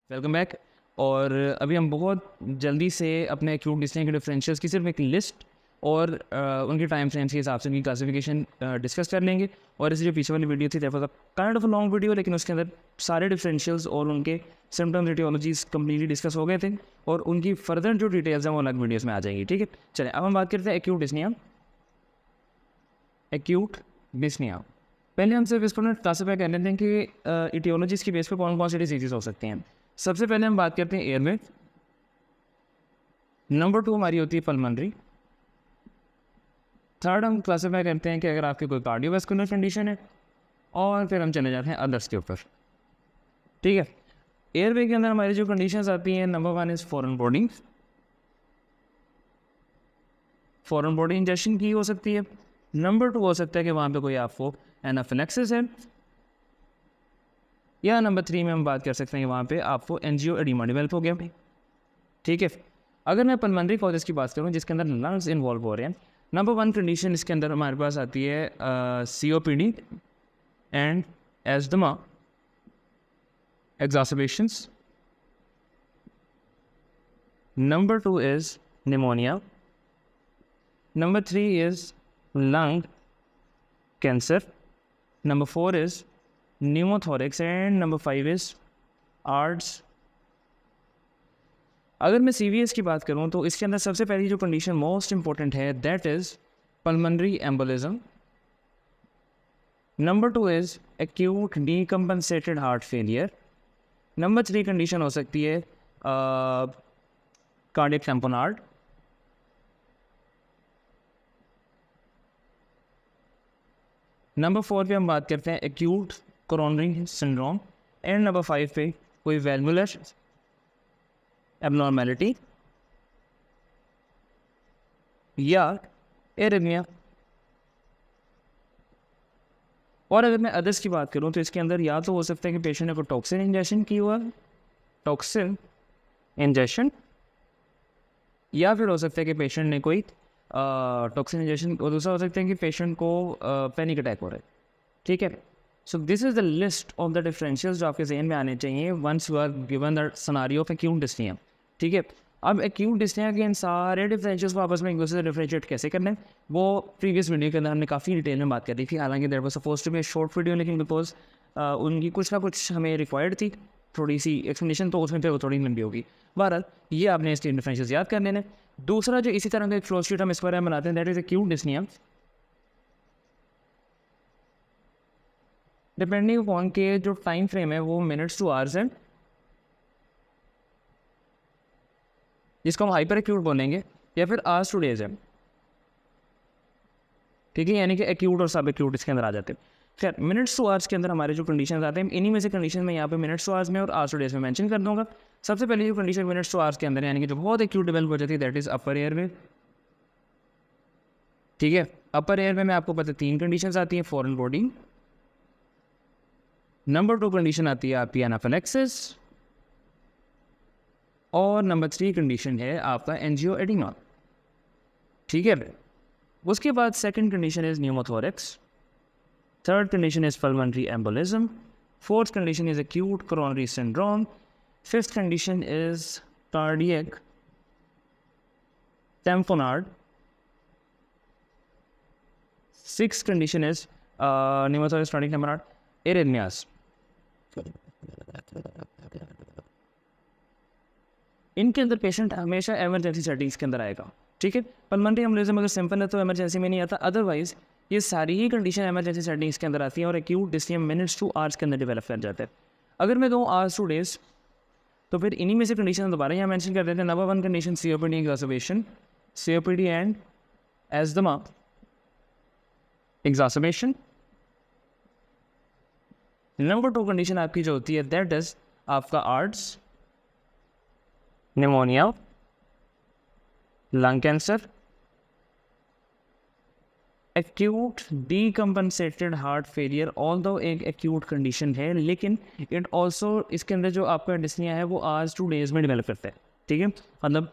Welcome back. और अभी हम बहुत जल्दी से अपने एक्यूट डिस्टिंग के डिफरेंशियल्स की सिर्फ एक लिस्ट और उनके टाइम फ्रेम्स के हिसाब से उनकी क्लासिफिकेशन डिस्कस कर लेंगे। और इस जो पीछे वाली वीडियो थी that kind of a long video, लेकिन उसके अंदर सारे डिफरेंशियल्स और उनके सिम्टम्स एटियोलॉजीज कम्प्लीटली डिस्कस हो गए थे और उनकी फर्दर जो डिटेल्स हैं वो अलग वीडियोज़ में आ जाएंगी। ठीक है, चलिए अब हम बात करते हैं एक्यूट डिस्निया। एक्यूट डिस्निया पहले हम सिर्फ इसको क्लासीफाई कर लेते हैं कि इटियोलॉजीज की बेस पे कौन कौन सी डिजीजेस हो सकती हैं। सबसे पहले हम बात करते हैं एयरवे। नंबर 2 हमारी होती है पल्मोनरी। थर्ड हम क्लासीफाई करते हैं कि अगर आपकी कोई कार्डियोवैस्कुलर कंडीशन है, और फिर हम चले जाते हैं अदर्स के ऊपर। ठीक है, एयरवे के अंदर हमारी जो कंडीशंस आती हैं, number 1 is foreign body. Foreign body injection की हो सकती है। नंबर 2 हो सकता है कि वहाँ पे कोई आपको एनाफिलेक्सिस है, या नंबर 3 में हम बात कर सकते हैं कि वहाँ पे आपको एंजियो एडिमा डेवलप हो गया। ठीक है, अगर मैं पल्मोनरी कॉजेज़ की बात करूँ जिसके अंदर लंग्स इन्वॉल्व हो रहे हैं, नंबर 1 कंडीशन इसके अंदर हमारे पास आती है COPD and asthma exacerbations. Number 2 is pneumonia. Number 3 is lung cancer. Number 4 is pneumothorax and number 5 is ARDS. अगर मैं CVS की बात करूं तो इसके अंदर सबसे पहली जो कंडीशन मोस्ट इंपॉर्टेंट है that is pulmonary embolism. Number 2 is acute decompensated heart failure. Number 3 condition हो सकती है कार्डियक टैम्पोनार्ड. नंबर 4 पे हम बात करते हैं acute coronary syndrome. And number 5 पे कोई वैल्वुलर एबनॉर्मेलिटी या एरिथमिया. और अगर मैं अदर्स की बात करूं तो इसके अंदर या तो हो सकता है कि पेशेंट ने कोई टॉक्सिन इंजेक्शन की हुआ, टॉक्सिन इंजेक्शन, या फिर हो सकता है कि पेशेंट ने कोई टॉक्सिन इंजेक्शन, और दूसरा हो सकता है कि पेशेंट को पैनिक अटैक हो रहा है. ठीक है, so this is the list of the differentials जो आपके जहन में आने चाहिए once you are given the scenario of acute dyspnoea. ठीक है, अब एक्यूट डिस्निया के इन सारे डिफरेंशियल्स को आपस में एक दूसरे से डिफरेंशिएट कैसे करना है वो प्रीवियस वीडियो के अंदर हमने काफ़ी डिटेल में बात कर दी थी. हालांकि there was suppose to be short video, लेकिन बिकॉज उनकी कुछ ना कुछ हमें रिक्वायर्ड थी थोड़ी सी एक्सप्लेनेशन, तो उसमें फिर वो थोड़ी लंबी होगी. बहरहाल ये आपने इसके डिफरेंशियल्स याद कर लेने. दूसरा जो इसी तरह का एक फ्लो शीट हम इस बारे में बनाते हैं that is acute dyspnoea. Depending upon के जो टाइम फ्रेम है वो मिनट्स टू आवर्स है, जिसको हम हाइपर एक्यूट बोलेंगे, या फिर आवर्स टू डेज है. ठीक है, यानी कि एक्यूट और सब एक्यूट इसके अंदर आ जाते हैं. खैर, मिनट्स टू आवर्स के अंदर हमारे जो कंडीशन आते हैं, इन्हीं में से कंडीशन में यहाँ पे मिनट्स टू आवर्स में और आवर्स टू डेज में मेंशन कर दूंगा. सबसे पहले जो कंडीशन मिनट्स टू आवर्स के अंदर यानी कि जो बहुत एक्यूट डेवलप हो जाती है दैट इज अपर एयरवे. ठीक है, अपर एयरवे में आपको पता है 3 कंडीशंस आती हैं. Foreign body. नंबर 2 कंडीशन आती है आपकी एनाफिलेक्सिस. और नंबर 3 कंडीशन है आपका एंजियो एडिमा. ठीक है, उसके बाद second condition is pneumothorax. Third condition is pulmonary embolism. Fourth condition is acute coronary syndrome. Fifth condition is cardiac tamponade. Sixth condition is pneumothorax cardiac tamponade arrhythmias. इनके अंदर patient हमेशा emergency settings के अंदर आएगा. ठीक है, पल्मोनरी एम्बोलिज्म अगर simple है तो एमरजेंसी में नहीं आता, अदरवाइज ये सारी ही कंडीशन एमरजेंसी सेटिंग्स के अंदर आती हैं और acute dyspnoea minutes to hours के अंदर डेवलप कर जाता है. अगर मैं कहूँ आवर्स टू डेज तो फिर इन्हीं में से कंडीशन दोबारा यहाँ मेंशन कर देते हैं. Number 1 condition COPD exacerbation, COPD and asthma exacerbation. Number 2 condition आपकी जो होती है दैट इज आपका ARDS, pneumonia, lung cancer, acute decompensated heart failure. Although एक एक्यूट कंडीशन है, लेकिन इट ऑल्सो इसके अंदर जो आपका डिस्निया है वो आवर्स टू डेज में डेवलप करता है. ठीक है, मतलब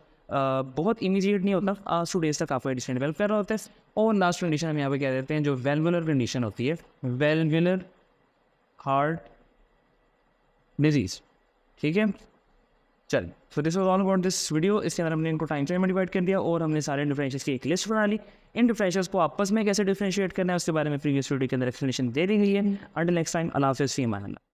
बहुत इमीडिएट नहीं होता, आवर्स टू डेज तक आपका डिस्निया डेवलप कर रहा होता है. और लास्ट कंडीशन हम यहाँ पे कह देते हैं जो वेल्वुलर कंडीशन होती है, वेल्वुलर हार्ट डिजीज. ठीक है, चल, so this was all about this video. इसके अंदर हमने इनको टाइम फ्रेम में डिवाइड कर दिया और हमने सारे डिफरेंशियल्स की एक लिस्ट बना ली। इन डिफरेंशियल्स को आपस में कैसे डिफरेंशिएट करना है उसके बारे में प्रीवियस वीडियो के अंदर एक्सप्लेनेशन दे दी गई है। अंटिल नेक्स्ट टाइम, अल्लाह हाफिज़, फी अमान अल्लाह।